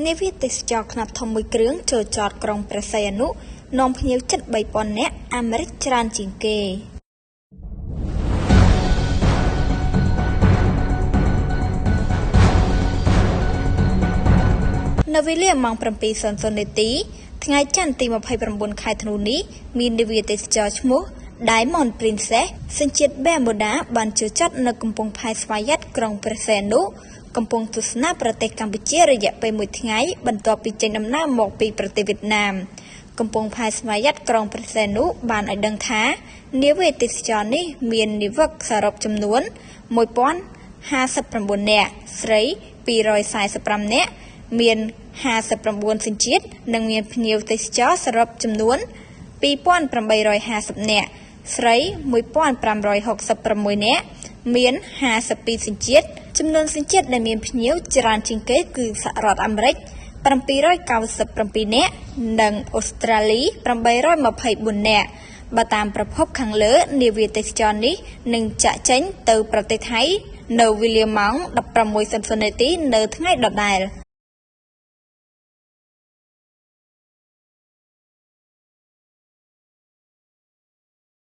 នាវាទេសចរខ្នាតធំមួយគ្រឿងចូលចតក្រុងព្រះសីហនុនាំភ្ញៀវជិត 3,000 នាក់អាមេរិកច្រើនជាងគេនៅវេលាម៉ោង 7:00 នាទីថ្ងៃច័ន្ទទី29 ខែធ្នូនេះមាននាវាទេសចរឈ្មោះ Diamond Princess សញ្ជាតិ Bermuda បានចូលចតនៅកំពង់ផែស្វយ័តក្រុងព្រះសីហនុកំពុងទស្សនាប្រទេសកម្ពុជារយៈពេល1ថ្ងៃបន្ទាប់ពីចេញដំណើរមកពីប្រទេសវៀតណាមកំពង់ផែស្វយ័តក្រុងព្រះសីហនុបានឲ្យដឹងថានាវាទេសចរនេះមាននាវិកសរុបចំនួន 1059 នាក់ស្រី245នាក់មាន59សញ្ជាតិនិងមានភ្ញៀវទេសចរសរុបចំនួន 2850 នាក់ស្រី1566នាក់មាន52សញ្ជាតិចំនួនសញ្ជាតិដែលមានភ្ញៀវច្រើនជាងគេគឺសហរដ្ឋអាមេរិក797នាក់និងអូស្ត្រាលី824នាក់បើតាមប្រភពខាងលើនាវាទេសចរនេះនឹងចាក់ចេញទៅប្រទេសថៃនៅវេលាម៉ោង 16:00 នាទីនៅថ្ងៃដដែល